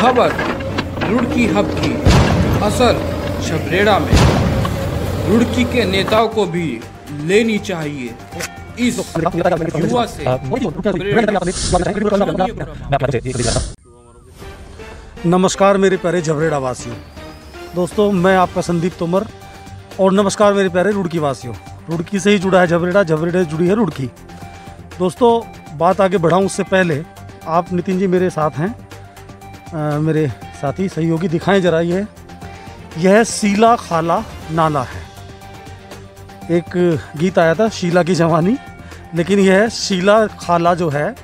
खबर रुड़की हब की। असल झबरेड़ा में रुड़की के नेताओं को भी लेनी चाहिए इस युवा से। नमस्कार मेरे प्यारे झबरेड़ा वासियों। दोस्तों मैं आपका संदीप तोमर और नमस्कार मेरे प्यारे रुड़की वासियों। रुड़की से ही जुड़ा है झबरेड़ा, झबरेड़े से जुड़ी है रुड़की। दोस्तों बात आगे बढ़ाऊं उससे पहले आप नितिन जी मेरे साथ हैं, मेरे साथी सहयोगी, दिखाएं जरा। यह शीला खाला नाला है। एक गीत आया था शीला की जवानी, लेकिन यह शीला खाला जो है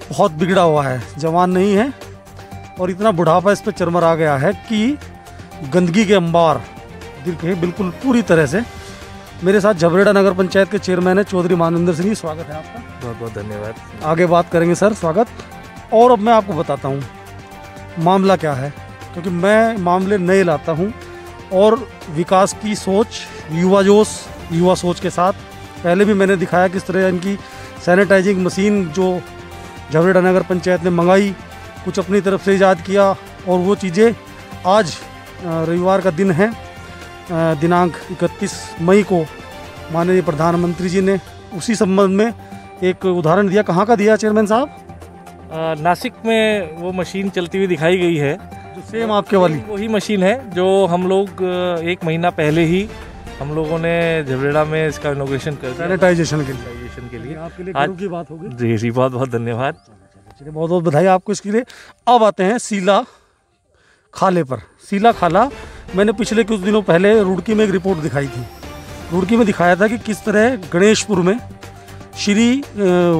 बहुत बिगड़ा हुआ है, जवान नहीं है और इतना बुढ़ापा इस पर चरमरा गया है कि गंदगी के अंबार दिखे बिल्कुल पूरी तरह से। मेरे साथ झबरेड़ा नगर पंचायत के चेयरमैन है चौधरी मानविंदर सिंह जी, स्वागत है आपका। बहुत बहुत धन्यवाद। आगे बात करेंगे सर, स्वागत। और अब मैं आपको बताता हूँ मामला क्या है, क्योंकि मैं मामले नए लाता हूँ और विकास की सोच, युवा जोश, युवा सोच के साथ। पहले भी मैंने दिखाया किस तरह इनकी सैनिटाइजिंग मशीन जो झबरेड़ा नगर पंचायत ने मंगाई, कुछ अपनी तरफ से ईजाद किया और वो चीज़ें आज रविवार का दिन है, दिनांक 31 मई को माननीय प्रधानमंत्री जी ने उसी संबंध में एक उदाहरण दिया। कहाँ का दिया चेयरमैन साहब? नासिक में वो मशीन चलती हुई दिखाई गई है, जो सेम आपके वाली वही मशीन है जो हम लोग 1 महीना पहले ही हम लोगों ने झबरेड़ा में इसका इनॉग्रेशन कर दिया सैनिटाइजेशन के लिए। आपके लिए गर्व की बात होगी। जी जी, बहुत बहुत धन्यवाद। चलिए, बहुत बहुत बधाई आपको इसके लिए। अब आते हैं शीला खाले पर। शीला खाला मैंने पिछले कुछ दिनों पहले रुड़की में एक रिपोर्ट दिखाई थी। रुड़की में दिखाया था कि किस तरह गणेशपुर में श्री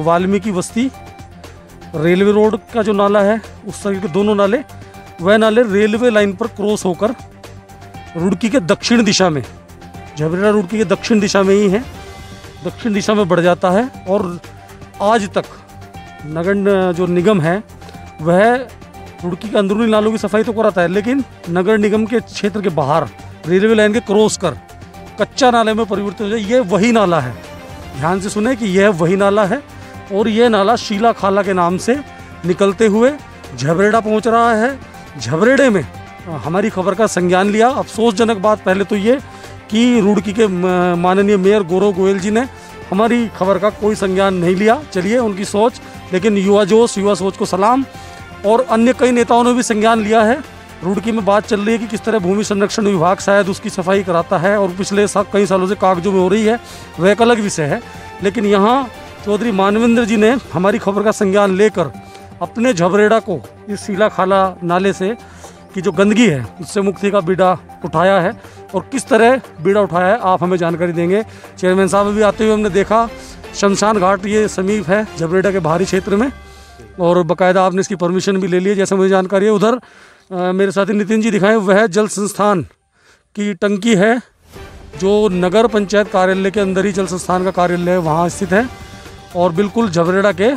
वाल्मीकि बस्ती रेलवे रोड का जो नाला है, उस तरह के दोनों नाले, वह नाले रेलवे लाइन पर क्रॉस होकर रुड़की के दक्षिण दिशा में, झबरेड़ा रुड़की के दक्षिण दिशा में ही है, दक्षिण दिशा में बढ़ जाता है। और आज तक नगर जो निगम है वह रुड़की के अंदरूनी नालों की सफाई तो कराता है, लेकिन नगर निगम के क्षेत्र के बाहर रेलवे लाइन के क्रॉस कर कच्चा नाले में परिवर्तित हो जाए। ये वही नाला है, ध्यान से सुने कि यह वही नाला है और यह नाला शीला खाला के नाम से निकलते हुए झबरेड़ा पहुंच रहा है। झबरेड़े में हमारी खबर का संज्ञान लिया। अफसोसजनक बात पहले तो ये कि रुड़की के माननीय मेयर गौरव गोयल जी ने हमारी खबर का कोई संज्ञान नहीं लिया। चलिए, उनकी सोच, लेकिन युवा जोश, युवा सोच को सलाम। और अन्य कई नेताओं ने भी संज्ञान लिया है। रुड़की में बात चल रही है कि किस तरह भूमि संरक्षण विभाग शायद उसकी सफाई कराता है और पिछले कई सालों से कागजों में हो रही है, वह एक अलग विषय है। लेकिन यहाँ चौधरी मानविंदर जी ने हमारी खबर का संज्ञान लेकर अपने झबरेड़ा को इस शीला खाला नाले से की जो गंदगी है उससे मुक्ति का बीड़ा उठाया है। और किस तरह बीड़ा उठाया है आप हमें जानकारी देंगे। चेयरमैन साहब भी आते हुए हमने देखा, शमशान घाट ये समीप है झबरेड़ा के बाहरी क्षेत्र में, और बाकायदा आपने इसकी परमिशन भी ले ली है जैसे मुझे जानकारी है। उधर मेरे साथी नितिन जी दिखाएं, वह जल संस्थान की टंकी है जो नगर पंचायत कार्यालय के अंदर ही जल संस्थान का कार्यालय है, वहाँ स्थित है। और बिल्कुल झबरेड़ा के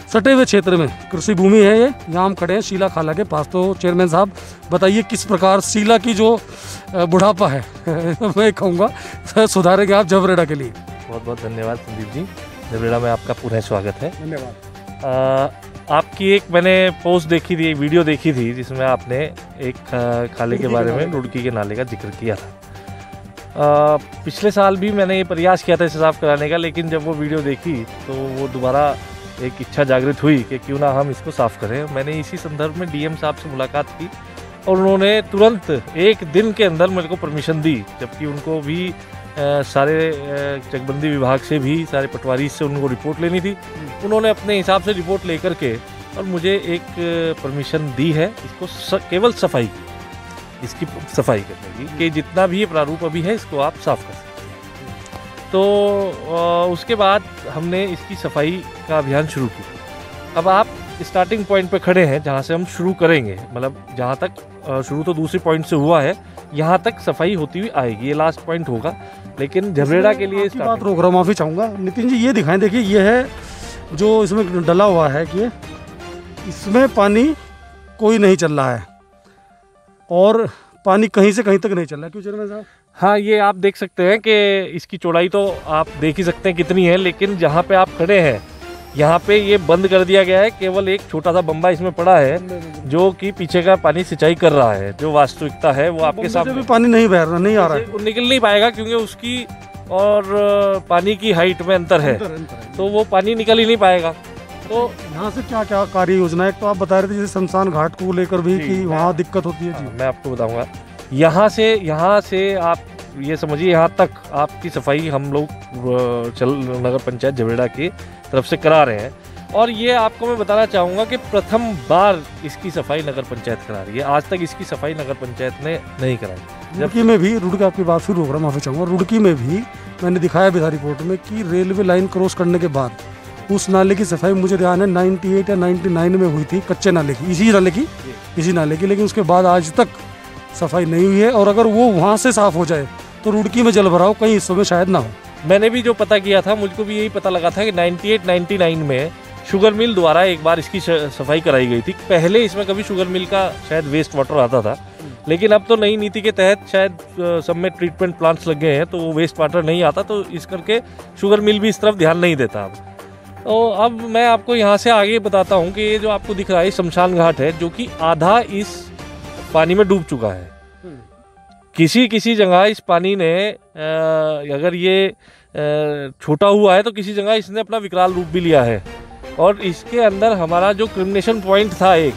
सटे हुए क्षेत्र में कृषि भूमि है ये। यहाँ हम खड़े हैं शीला खाला के पास। तो चेयरमैन साहब बताइए किस प्रकार शीला की जो बुढ़ापा है मैं कहूँगा सुधारेंगे आप झबरेड़ा के लिए। बहुत बहुत धन्यवाद संदीप जी। झबरेड़ा में आपका पूरा स्वागत है। धन्यवाद। आपकी एक मैंने पोस्ट देखी थी, वीडियो देखी थी, जिसमें आपने एक खाले के बारे में, रुड़की के नाले का जिक्र किया था। पिछले साल भी मैंने ये प्रयास किया था इसे साफ़ कराने का, लेकिन जब वो वीडियो देखी तो वो दोबारा एक इच्छा जागृत हुई कि क्यों ना हम इसको साफ़ करें। मैंने इसी संदर्भ में डीएम साहब से मुलाकात की और उन्होंने तुरंत 1 दिन के अंदर मेरे को परमिशन दी, जबकि उनको भी सारे चकबंदी विभाग से भी, सारे पटवारी से उनको रिपोर्ट लेनी थी। उन्होंने अपने हिसाब से रिपोर्ट लेकर के और मुझे एक परमिशन दी है इसको केवल सफाई की, इसकी सफाई करने की, कि जितना भी ये प्रारूप अभी है इसको आप साफ़ कर सकते हैं। तो उसके बाद हमने इसकी सफाई का अभियान शुरू किया। अब आप स्टार्टिंग पॉइंट पे खड़े हैं जहाँ से हम शुरू करेंगे, मतलब जहाँ तक शुरू तो दूसरे पॉइंट से हुआ है, यहाँ तक सफाई होती हुई आएगी, ये लास्ट पॉइंट होगा। लेकिन झबरेड़ा के लिए इसकी बात रोक रहा हूँ, माफ़ी चाहूँगा। नितिन जी ये दिखाएं, देखिए ये है जो इसमें डला हुआ है कि इसमें पानी कोई नहीं चल रहा है और पानी कहीं से कहीं तक नहीं चल रहा है। क्यों चेयरमैन साहब? हाँ, ये आप देख सकते हैं कि इसकी चौड़ाई तो आप देख ही सकते हैं कितनी है, लेकिन जहाँ पे आप खड़े हैं यहाँ पे ये बंद कर दिया गया है, केवल एक छोटा सा बम्बा इसमें पड़ा है जो कि पीछे का पानी सिंचाई कर रहा है। जो वास्तविकता है वो आपके सामने भी पानी नहीं बह रहा, नहीं आ रहा है, वो निकल नहीं पाएगा क्योंकि उसकी और पानी की हाइट में अंतर है, तो वो पानी निकल ही नहीं पाएगा। तो यहाँ से क्या क्या कार्य योजना है? तो आप बता रहे थे जैसे शमशान घाट को लेकर भी कि वहाँ दिक्कत होती है। जी मैं आपको बताऊंगा, यहाँ से आप ये समझिए यहाँ तक आपकी सफाई हम लोग नगर पंचायत झबरेड़ा की तरफ से करा रहे हैं। और ये आपको मैं बताना चाहूँगा कि प्रथम बार इसकी सफाई नगर पंचायत करा रही है। आज तक इसकी सफाई नगर पंचायत ने नहीं कराई। रुड़की में भी, रुड़की आपकी बात फिर होगा, माफी चाहूँगा, रुड़की में भी मैंने दिखाया भी था रिपोर्ट में कि रेलवे लाइन क्रॉस करने के बाद उस नाले की सफाई मुझे ध्यान है 98 या 99 में हुई थी, कच्चे नाले की, इसी नाले की, लेकिन उसके बाद आज तक सफाई नहीं हुई है। और अगर वो वहाँ से साफ हो जाए तो रुड़की में जल भराव कई हिस्सों में शायद ना हो। मैंने भी जो पता किया था, मुझको भी यही पता लगा था कि 98-99 में शुगर मिल द्वारा एक बार इसकी सफाई कराई गई थी। पहले इसमें कभी शुगर मिल का शायद वेस्ट वाटर आता था, लेकिन अब तो नई नीति के तहत शायद सब में ट्रीटमेंट प्लांट्स लग गए हैं, तो वो वेस्ट वाटर नहीं आता, तो इस करके शुगर मिल भी इस तरफ ध्यान नहीं देता अब। तो अब मैं आपको यहाँ से आगे बताता हूँ कि ये जो आपको दिख रहा है शमशान घाट है, जो कि आधा इस पानी में डूब चुका है। किसी जगह इस पानी ने अगर ये छोटा हुआ है तो किसी जगह इसने अपना विकराल रूप भी लिया है। और इसके अंदर हमारा जो क्रिमिनेशन पॉइंट था एक,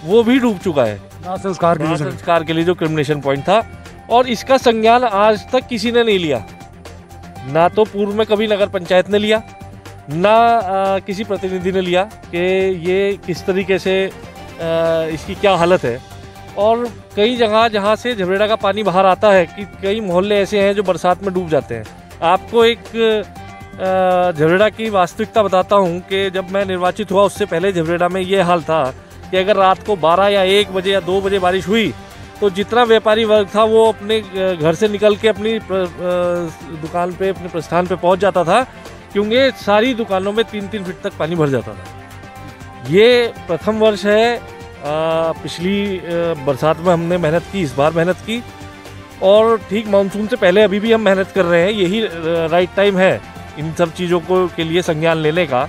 वो भी डूब चुका है, संस्कार के लिए जो क्रिमिनेशन पॉइंट था। और इसका संज्ञान आज तक किसी ने नहीं लिया, ना तो पूर्व में कभी नगर पंचायत ने लिया, ना किसी प्रतिनिधि ने लिया कि ये किस तरीके से इसकी क्या हालत है। और कई जगह जहाँ से झबरेड़ा का पानी बाहर आता है कि कई मोहल्ले ऐसे हैं जो बरसात में डूब जाते हैं। आपको एक झबरेड़ा की वास्तविकता बताता हूँ कि जब मैं निर्वाचित हुआ उससे पहले झबरेड़ा में ये हाल था कि अगर रात को 12 या 1 बजे या 2 बजे बारिश हुई तो जितना व्यापारी वर्ग था वो अपने घर से निकल के अपनी दुकान पे, अपने प्रस्थान पे पहुँच जाता था, क्योंकि सारी दुकानों में 3-3 फीट तक पानी भर जाता था। ये प्रथम वर्ष है। पिछली बरसात में हमने मेहनत की, इस बार मेहनत की, और ठीक मानसून से पहले अभी भी हम मेहनत कर रहे हैं। यही राइट टाइम है इन सब चीज़ों को के लिए संज्ञान लेने का,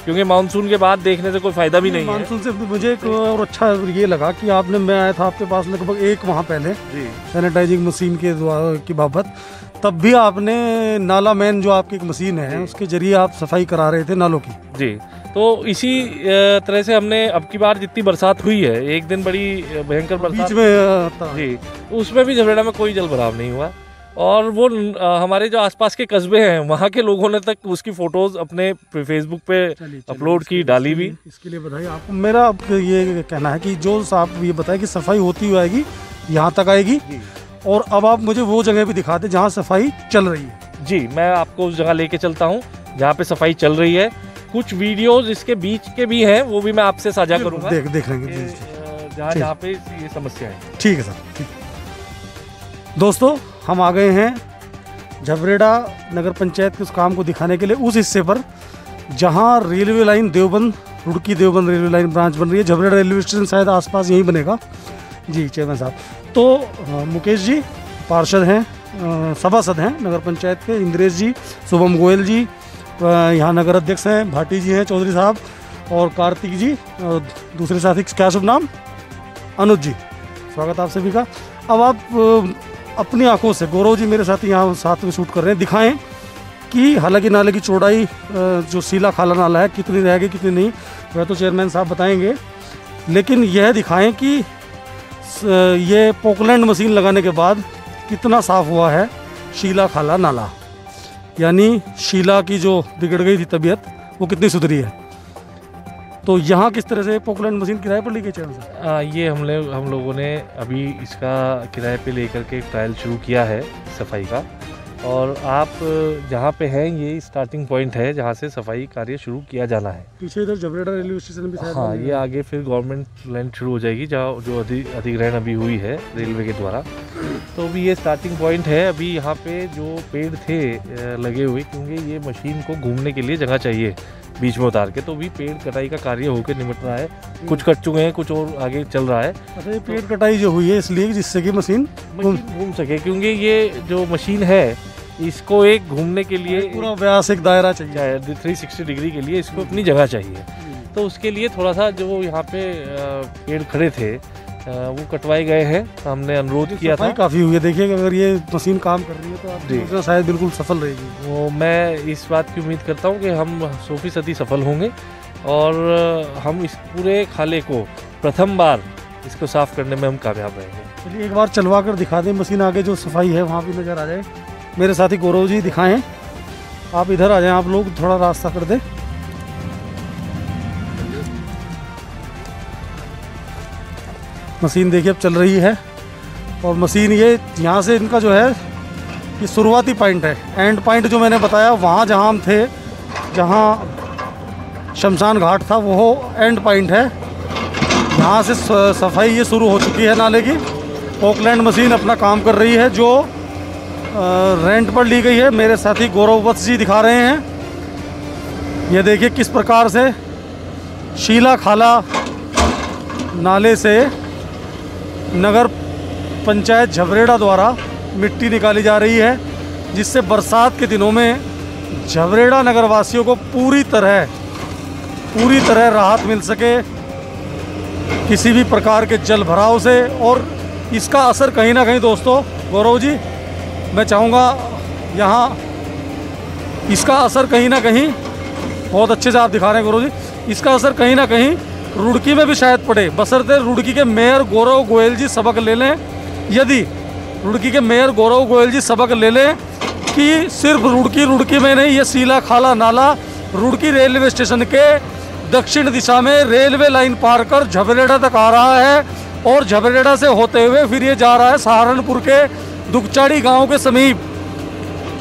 क्योंकि मानसून के बाद देखने से कोई फ़ायदा भी नहीं है। मानसून से मुझे एक और अच्छा ये लगा कि आपने, मैं आया था आपके पास लगभग एक माह पहले सैनिटाइजिंग मशीन के की बाबत, तब भी आपने नाला मैन जो आपकी एक मशीन है उसके जरिए आप सफाई करा रहे थे नालों की। जी, तो इसी तरह से हमने अब की बार जितनी बरसात हुई है, एक दिन बड़ी भयंकर बरसात में जी, उसमें भी झबरेड़ा में कोई जल भराव नहीं हुआ। और वो हमारे जो आसपास के कस्बे हैं वहाँ के लोगों ने तक उसकी फोटोज अपने फेसबुक पे अपलोड की, डाली भी। इसके लिए बधाई आपको। मेरा ये कहना है कि जो आप ये बताए कि सफाई होती हुई आएगी, यहाँ तक आएगी, और अब आप मुझे वो जगह भी दिखाते जहाँ सफाई चल रही है। जी, मैं आपको उस जगह लेके चलता हूँ जहाँ पे सफाई चल रही है। कुछ वीडियोस इसके बीच के भी हैं, वो भी मैं आपसे साझा करूँगा। देख लेंगे जहाँ पे ये समस्या है। ठीक है सर, ठीक। दोस्तों, हम आ गए हैं झबरेड़ा नगर पंचायत के उस काम को दिखाने के लिए, उस हिस्से पर जहाँ railway line Deoband, Roorkee Deoband railway line branch बन रही है। झबरेड़ा रेलवे स्टेशन शायद आसपास यहीं बनेगा। जी चेयरमैन साहब, तो मुकेश जी पार्षद हैं, सभासद हैं नगर पंचायत के, इंद्रेश जी, शुभम गोयल जी यहाँ नगर अध्यक्ष हैं, भाटी जी हैं, चौधरी साहब, और कार्तिक जी, और दूसरे साथी क्या शुभ नाम, अनुज जी, स्वागत आप सभी का। अब आप अपनी आंखों से, गौरव जी मेरे साथ यहाँ साथ में शूट कर रहे हैं, दिखाएं कि हालांकि नाले की चौड़ाई जो सीला खाला नाला है कितनी रहेगी कितनी नहीं, वह तो चेयरमैन साहब बताएंगे, लेकिन यह दिखाएं कि ये पोकलैंड मशीन लगाने के बाद कितना साफ़ हुआ है शीला खाला नाला, यानी शीला की जो बिगड़ गई थी तबीयत वो कितनी सुधरी है। तो यहाँ किस तरह से पोकलैंड मशीन किराए पर लेके चल ये हम लोगों ने अभी इसका किराए पे लेकर के ट्रायल शुरू किया है सफाई का, और आप जहाँ पे हैं ये स्टार्टिंग पॉइंट है जहाँ से सफाई कार्य शुरू किया जाना है। पीछे इधर झबरेड़ा रेलवे स्टेशन भी शायद। हाँ, ये आगे फिर गवर्नमेंट लैंड शुरू हो जाएगी जहाँ जो अधिग्रहण अभी हुई है रेलवे के द्वारा, तो अभी ये स्टार्टिंग पॉइंट है। अभी यहाँ पे जो पेड़ थे लगे हुए, क्योंकि ये मशीन को घूमने के लिए जगह चाहिए बीच में उतार के, तो भी पेड़ कटाई का कार्य होकर निपट रहा है। कुछ कट चुके हैं, कुछ और आगे चल रहा है। अच्छा, ये पेड़ कटाई जो हुई है इसलिए जिससे कि मशीन घूम सके, क्योंकि ये जो मशीन है इसको एक घूमने के लिए पूरा व्यास एक दायरा चाहिए। 360 डिग्री के लिए इसको अपनी जगह चाहिए। तो उसके लिए थोड़ा सा जो यहाँ पे पेड़ खड़े थे वो कटवाए गए हैं। हमने अनुरोध किया था, काफ़ी हुई है। देखिए अगर ये मशीन काम कर रही है तो आपकी योजना शायद बिल्कुल सफल रहेगी। वो मैं इस बात की उम्मीद करता हूँ कि हम 100% सफल होंगे और हम इस पूरे खाले को प्रथम बार इसको साफ करने में हम कामयाब रहेंगे। चलिए एक बार चलवा कर दिखा दें मशीन, आगे जो सफाई है वहाँ भी नज़र आ जाए। मेरे साथी गौरव जी दिखाएं, आप इधर आ जाएं, आप लोग थोड़ा रास्ता कर दें। मशीन देखिए अब चल रही है और मशीन ये यहाँ से इनका जो है ये शुरुआती पॉइंट है। एंड पॉइंट जो मैंने बताया वहाँ जहाँ हम थे, जहाँ शमशान घाट था, वो एंड पॉइंट है। यहाँ से सफाई ये शुरू हो चुकी है नाले की। ओकलैंड मशीन अपना काम कर रही है जो रेंट पर ली गई है। मेरे साथी गौरव वत्स जी दिखा रहे हैं। ये देखिए किस प्रकार से शीला खाला नाले से नगर पंचायत झबरेड़ा द्वारा मिट्टी निकाली जा रही है, जिससे बरसात के दिनों में झबरेड़ा नगरवासियों को पूरी तरह राहत मिल सके किसी भी प्रकार के जल भराव से। और इसका असर कहीं ना कहीं दोस्तों, गौरव जी मैं चाहूँगा यहाँ इसका असर कहीं ना कहीं, बहुत अच्छे से आप दिखा रहे हैं गौरव जी, इसका असर कहीं ना कहीं रुड़की में भी शायद पड़े, बशर्ते रुड़की के मेयर गौरव गोयल जी सबक ले लें। यदि रुड़की के मेयर गौरव गोयल जी सबक ले लें कि सिर्फ रुड़की में नहीं, ये शीला खाला नाला रुड़की रेलवे स्टेशन के दक्षिण दिशा में रेलवे लाइन पार कर झबरेड़ा तक आ रहा है और झबरेड़ा से होते हुए फिर ये जा रहा है सहारनपुर के दुगचाड़ी गांव के समीप।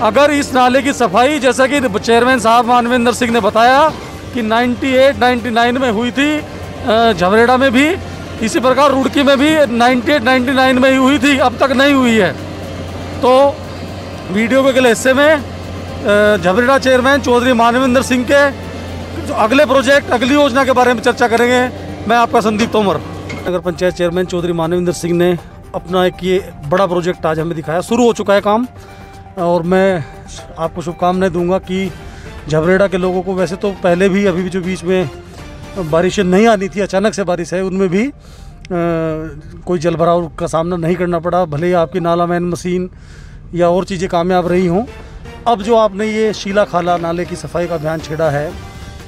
अगर इस नाले की सफाई, जैसा कि चेयरमैन साहब मानवेंद्र सिंह ने बताया कि 98-99 में हुई थी झबरेड़ा में भी, इसी प्रकार रुड़की में भी 98-99 में ही हुई थी, अब तक नहीं हुई है। तो वीडियो के अगले हिस्से में झबरेड़ा चेयरमैन चौधरी मानवेंद्र सिंह के जो अगले प्रोजेक्ट, अगली योजना के बारे में चर्चा करेंगे। मैं आपका संदीप तोमर। नगर पंचायत चेयरमैन चौधरी मानवेंद्र सिंह ने अपना एक ये बड़ा प्रोजेक्ट आज हमें दिखाया, शुरू हो चुका है काम, और मैं आपको शुभकामनाएं दूंगा कि झबरेड़ा के लोगों को, वैसे तो पहले भी अभी भी जो बीच में बारिशें नहीं आनी थी, अचानक से बारिश है, उनमें भी कोई जल भराव का सामना नहीं करना पड़ा, भले ही आपकी नाला मैन मशीन या और चीज़ें कामयाब रही हों। अब जो आपने ये शीला खाला नाले की सफाई का अभियान छेड़ा है,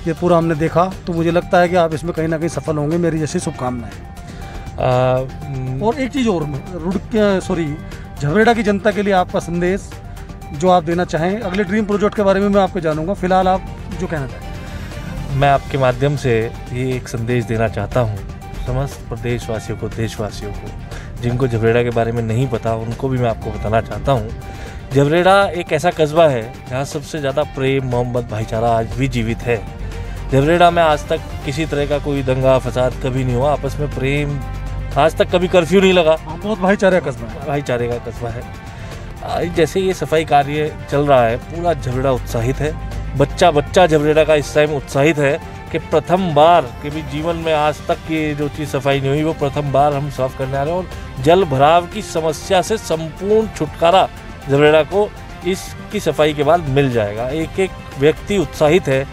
ये पूरा हमने देखा, तो मुझे लगता है कि आप इसमें कहीं ना कहीं सफल होंगे। मेरी जैसी शुभकामनाएं। और एक चीज़ और, झबरेड़ा की जनता के लिए आपका संदेश जो आप देना चाहें, अगले ड्रीम प्रोजेक्ट के बारे में मैं आपको जानूंगा, फिलहाल आप जो कहना चाहें। मैं आपके माध्यम से ये एक संदेश देना चाहता हूँ समस्त प्रदेशवासियों को, देशवासियों को, जिनको झबरेड़ा के बारे में नहीं पता, उनको भी मैं आपको बताना चाहता हूँ। झबरेड़ा एक ऐसा कस्बा है जहाँ सबसे ज़्यादा प्रेम, मोहब्बत, भाईचारा आज भी जीवित है। झबरेड़ा में आज तक किसी तरह का कोई दंगा फसाद कभी नहीं हुआ, आपस में प्रेम, आज तक कभी कर्फ्यू नहीं लगा। बहुत भाईचारे का कस्बा है, भाईचारे का कस्बा है। जैसे ये सफाई कार्य चल रहा है, पूरा झबरेड़ा उत्साहित है। बच्चा झबरेड़ा का इस टाइम उत्साहित है कि प्रथम बार के भी जीवन में आज तक की जो चीज़ सफाई नहीं हुई, वो प्रथम बार हम साफ करने आ रहे हैं। और जल भराव की समस्या से संपूर्ण छुटकारा झबरेड़ा को इसकी सफाई के बाद मिल जाएगा। एक एक व्यक्ति उत्साहित है।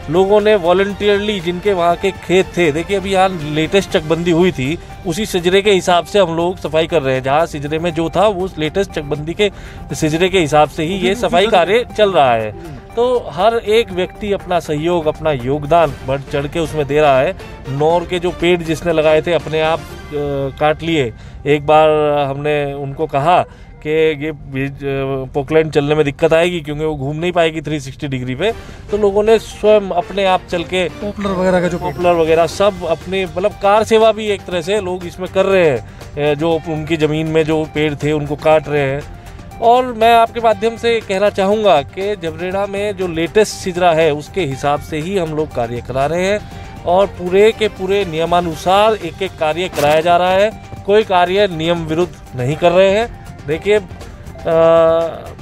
लोगों ने वॉलंटियरली, जिनके वहाँ के खेत थे, देखिए अभी यहाँ लेटेस्ट चकबंदी हुई थी, उसी सिजरे के हिसाब से हम लोग सफाई कर रहे हैं। जहाँ सिजरे में जो था वो लेटेस्ट चकबंदी के सिजरे के हिसाब से ही ये सफाई कार्य चल रहा है। तो हर एक व्यक्ति अपना सहयोग, अपना योगदान बढ़ चढ़ के उसमें दे रहा है। नौर के जो पेड़ जिसने लगाए थे अपने आप काट लिए। एक बार हमने उनको कहा कि ये पोकलैंड चलने में दिक्कत आएगी क्योंकि वो घूम नहीं पाएगी 360 डिग्री पे, तो लोगों ने स्वयं अपने आप चल के पॉपुलर वगैरह का जो पॉपुलर वगैरह सब अपने, मतलब कार सेवा भी एक तरह से लोग इसमें कर रहे हैं। जो उनकी ज़मीन में जो पेड़ थे उनको काट रहे हैं। और मैं आपके माध्यम से कहना चाहूँगा कि झबरेड़ा में जो लेटेस्ट सिजरा है उसके हिसाब से ही हम लोग कार्य करा रहे हैं और पूरे के पूरे नियमानुसार एक एक कार्य कराया जा रहा है। कोई कार्य नियम विरुद्ध नहीं कर रहे हैं। देखिए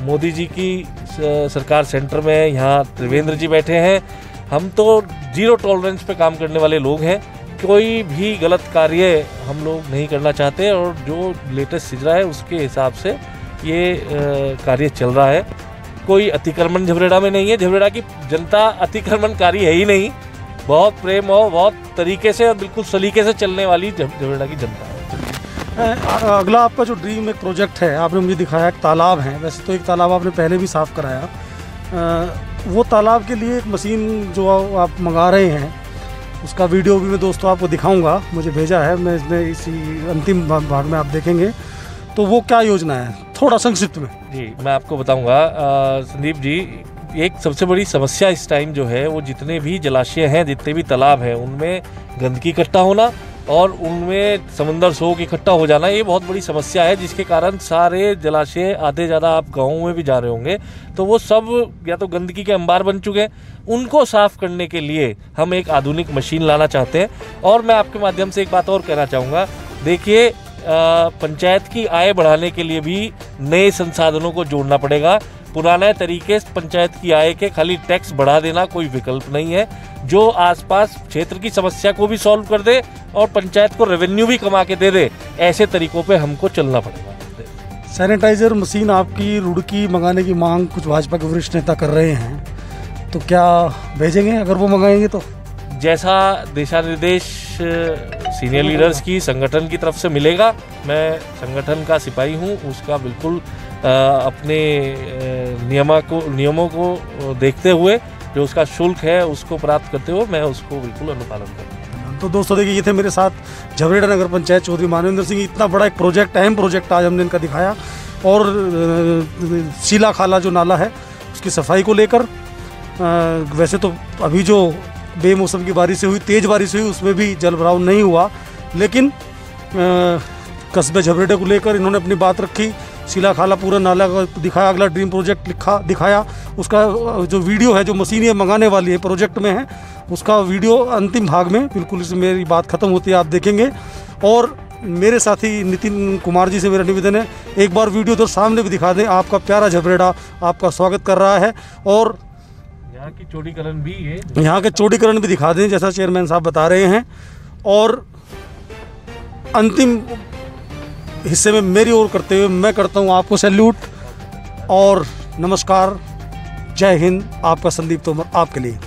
मोदी जी की सरकार सेंटर में, यहाँ त्रिवेंद्र जी बैठे हैं। हम तो जीरो टॉलरेंस पे काम करने वाले लोग हैं। कोई भी गलत कार्य हम लोग नहीं करना चाहते और जो लेटेस्ट सिजरा है उसके हिसाब से ये कार्य चल रहा है। कोई अतिक्रमण झबरेड़ा में नहीं है। झबरेड़ा की जनता अतिक्रमणकारी है ही नहीं, बहुत प्रेम और बहुत तरीके से और बिल्कुल सलीके से चलने वाली झबरेड़ा की जनता है। अगला आपका जो ड्रीम एक प्रोजेक्ट है, आपने मुझे दिखाया एक तालाब है। वैसे तो एक तालाब आपने पहले भी साफ़ कराया, वो तालाब के लिए एक मशीन जो आप मंगा रहे हैं उसका वीडियो भी मैं दोस्तों आपको दिखाऊंगा, मुझे भेजा है, मैं इसमें इसी अंतिम भाग में आप देखेंगे। तो वो क्या योजना है, थोड़ा संक्षिप्त में? जी मैं आपको बताऊंगा संदीप जी। एक सबसे बड़ी समस्या इस टाइम जो है वो जितने भी जलाशय हैं, जितने भी तालाब हैं, उनमें गंदगी इकट्ठा होना और उनमें समंदर सोख इकट्ठा हो जाना, ये बहुत बड़ी समस्या है, जिसके कारण सारे जलाशय आधे ज़्यादा आप गाँव में भी जा रहे होंगे तो वो सब या तो गंदगी के अंबार बन चुके हैं। उनको साफ़ करने के लिए हम एक आधुनिक मशीन लाना चाहते हैं। और मैं आपके माध्यम से एक बात और कहना चाहूँगा, देखिए पंचायत की आय बढ़ाने के लिए भी नए संसाधनों को जोड़ना पड़ेगा। पुराने तरीके पंचायत की आय के खाली टैक्स बढ़ा देना कोई विकल्प नहीं है, जो आसपास क्षेत्र की समस्या को भी सॉल्व कर दे और पंचायत को रेवेन्यू भी कमा के दे दे, ऐसे तरीकों पे हमको चलना पड़ेगा। सैनिटाइजर मशीन आपकी रुड़की मंगाने की मांग कुछ भाजपा के वरिष्ठ नेता कर रहे हैं, तो क्या भेजेंगे अगर वो मंगाएंगे तो? जैसा दिशा निर्देश सीनियर लीडर्स की संगठन की तरफ से मिलेगा, मैं संगठन का सिपाही हूँ, उसका बिल्कुल अपने नियमों को देखते हुए जो उसका शुल्क है उसको प्राप्त करते हुए मैं उसको बिल्कुल अनुपालन करूँगा। तो दोस्तों देखिए, ये थे मेरे साथ झबरेड़ा नगर पंचायत चौधरी मानवेंद्र सिंह। इतना बड़ा एक प्रोजेक्ट, अहम प्रोजेक्ट आज हमने इनका दिखाया, और शीला खाला जो नाला है उसकी सफाई को लेकर, वैसे तो अभी जो बेमौसम की बारिश से हुई, तेज़ बारिश हुई, उसमें भी जल भराव नहीं हुआ, लेकिन कस्बे झबरेड़े को लेकर इन्होंने अपनी बात रखी। शीला खाला पूरा नाला का दिखाया, अगला ड्रीम प्रोजेक्ट दिखाया, उसका जो वीडियो है, जो मशीनें मंगाने वाली है प्रोजेक्ट में है, उसका वीडियो अंतिम भाग में बिल्कुल इसमें मेरी बात ख़त्म होती है, आप देखेंगे। और मेरे साथी नितिन कुमार जी से मेरा निवेदन है, एक बार वीडियो तो सामने भी दिखा दें, आपका प्यारा झबरेड़ा आपका स्वागत कर रहा है, और यहाँ की चौड़ीकरण भी है, यहाँ के चौड़ीकरण भी दिखा दें जैसा चेयरमैन साहब बता रहे हैं। और अंतिम हिस्से में मेरी ओर करते हुए मैं करता हूँ आपको सैल्यूट और नमस्कार। जय हिंद। आपका संदीप तोमर आपके लिए।